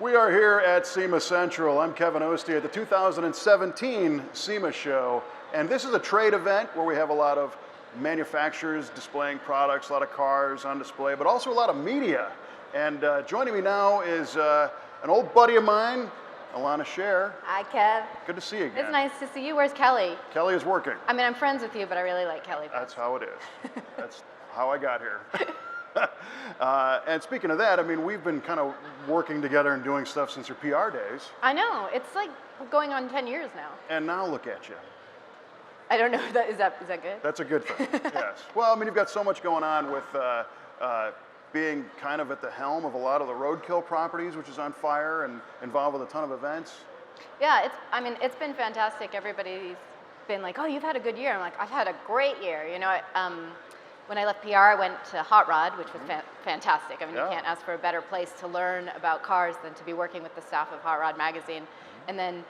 We are here at SEMA Central. I'm Kevin Ostie at the 2017 SEMA show. And this is a trade event where we have a lot of manufacturers displaying products, a lot of cars on display, but also a lot of media. And joining me now is an old buddy of mine, Elana Scherr. Hi, Kev. Good to see you again. It's nice to see you. Where's Kelly? Kelly is working. I mean, I'm friends with you, but I really like Kelly. That's how it is. That's how I got here. And speaking of that, I mean, we've been kind of working together and doing stuff since your PR days. I know. It's like going on 10 years now. And now look at you. I don't know. Is that good? That's a good thing, yes. Well, I mean, you've got so much going on with being kind of at the helm of a lot of the Roadkill properties, which is on fire and involved with a ton of events. Yeah, it's been fantastic. Everybody's been like, oh, you've had a good year. I'm like, I've had a great year. You know, when I left PR, I went to Hot Rod, which was fantastic. I mean, Yeah. You can't ask for a better place to learn about cars than to be working with the staff of Hot Rod magazine. And then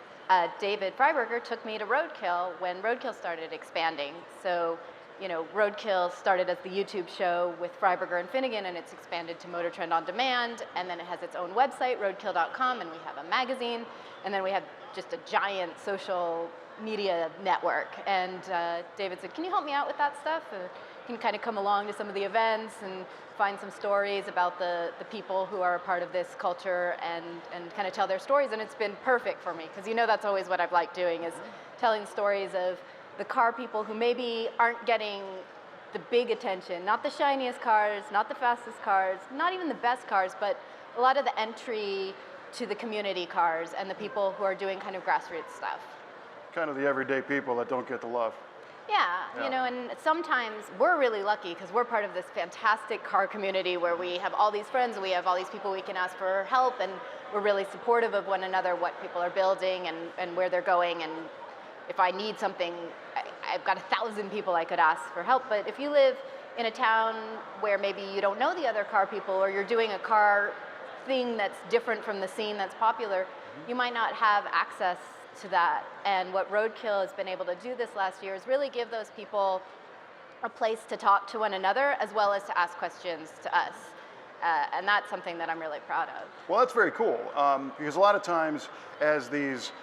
David Freiberger took me to Roadkill when Roadkill started expanding. So, you know, Roadkill started as the YouTube show with Freiberger and Finnegan, and it's expanded to Motor Trend On Demand, and then it has its own website, roadkill.com, and we have a magazine, and then we have just a giant social media network. And David said, can you help me out with that stuff? Can kind of come along to some of the events and find some stories about the people who are a part of this culture and kind of tell their stories. And it's been perfect for me, because you know that's always what I've liked doing, is telling stories of the car people who maybe aren't getting the big attention, not the shiniest cars, not the fastest cars, not even the best cars, but a lot of the entry to the community cars and the people who are doing kind of grassroots stuff. Kind of the everyday people that don't get the love. Yeah, you know, and sometimes we're really lucky because we're part of this fantastic car community where we have all these friends, we have all these people we can ask for help, and we're really supportive of one another, what people are building and where they're going. And if I need something, I've got 1,000 people I could ask for help. But if you live in a town where maybe you don't know the other car people, or you're doing a car thing that's different from the scene that's popular, you might not have access to that. And what Roadkill has been able to do this last year is really give those people a place to talk to one another as well as to ask questions to us. And that's something that I'm really proud of. Well, that's very cool, because a lot of times as these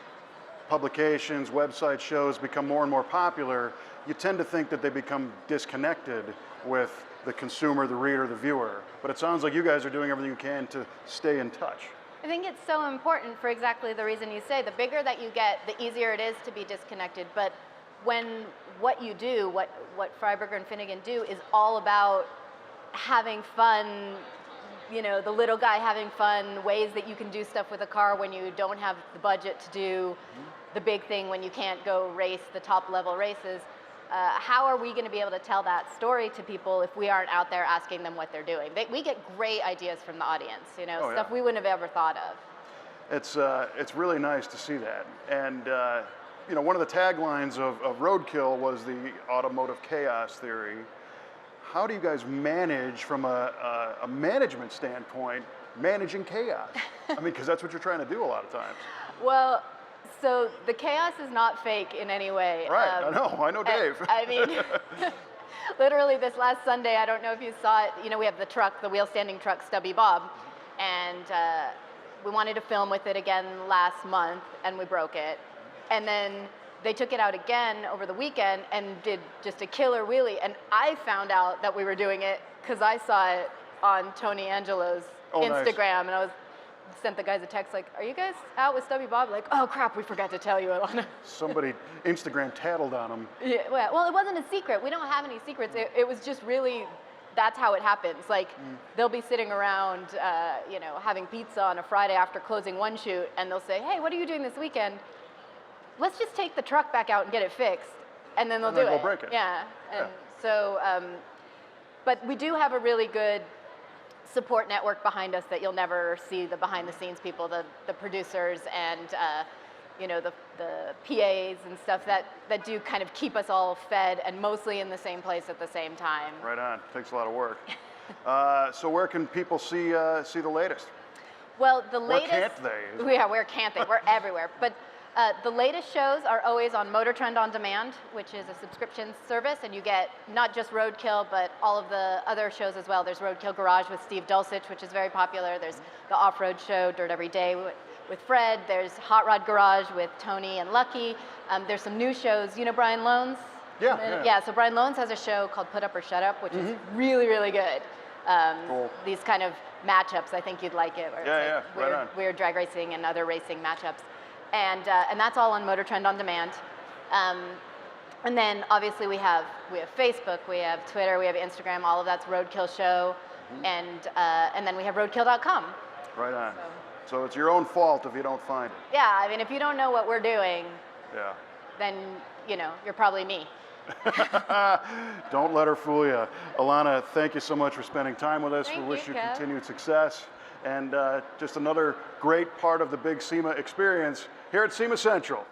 publications, website shows become more and more popular, you tend to think that they become disconnected with the consumer, the reader, the viewer. But it sounds like you guys are doing everything you can to stay in touch. I think it's so important for exactly the reason you say. The bigger that you get, the easier it is to be disconnected. But when what you do, what Freiberger and Finnegan do, is all about having fun, you know, the little guy having fun, ways that you can do stuff with a car when you don't have the budget to do the big thing, when you can't go race the top level races. How are we going to be able to tell that story to people if we aren't out there asking them what they're doing? We get great ideas from the audience, you know, stuff we wouldn't have ever thought of. It's really nice to see that. And you know, one of the taglines of Roadkill was the automotive chaos theory. How do you guys manage, from a management standpoint, managing chaos? I mean, because that's what you're trying to do a lot of times. Well, so the chaos is not fake in any way. Right, I know Dave. I mean, literally this last Sunday, I don't know if you saw it, you know, we have the truck, the wheel standing truck, Stubby Bob, and we wanted to film with it again last month, and we broke it. And then they took it out again over the weekend and did just a killer wheelie, and I found out that we were doing it because I saw it on Tony Angelo's Instagram, nice. And I sent the guys a text like, are you guys out with Stubby Bob? Like, oh crap, we forgot to tell you, Elana. Somebody Instagram tattled on him. Yeah, well, it wasn't a secret. We don't have any secrets. It was just really, that's how it happens. Like, they'll be sitting around, you know, having pizza on a Friday after closing one shoot, and they'll say, hey, what are you doing this weekend? Let's just take the truck back out and get it fixed, and then they'll do it. Go break it. Yeah, and so, but we do have a really good support network behind us that you'll never see, the behind the scenes people, the producers and you know, the PAs and stuff that do kind of keep us all fed and mostly in the same place at the same time. Right on, takes a lot of work. So where can people see the latest? Well, the latest. Where can't they? Yeah, where can't they? We're everywhere. But The latest shows are always on Motor Trend On Demand, which is a subscription service, and you get not just Roadkill, but all of the other shows as well. There's Roadkill Garage with Steve Dulcich, which is very popular. There's the Off-Road Show, Dirt Every Day with Fred. There's Hot Rod Garage with Tony and Lucky. There's some new shows. You know Brian Loans? Yeah. So Brian Loans has a show called Put Up or Shut Up, which is really, really good. Cool. These kind of matchups, I think you'd like it. Where it's like right on. weird drag racing and other racing matchups. And that's all on Motor Trend On Demand. And then obviously we have Facebook, we have Twitter, we have Instagram, all of that's Roadkill Show. And then we have roadkill.com. Right on. So it's your own fault if you don't find it. Yeah, I mean, if you don't know what we're doing, then, you're probably me. Don't let her fool you. Elana, thank you so much for spending time with us. Thank we wish you Kev. continued success. And just another great part of the big SEMA experience here at SEMA Central.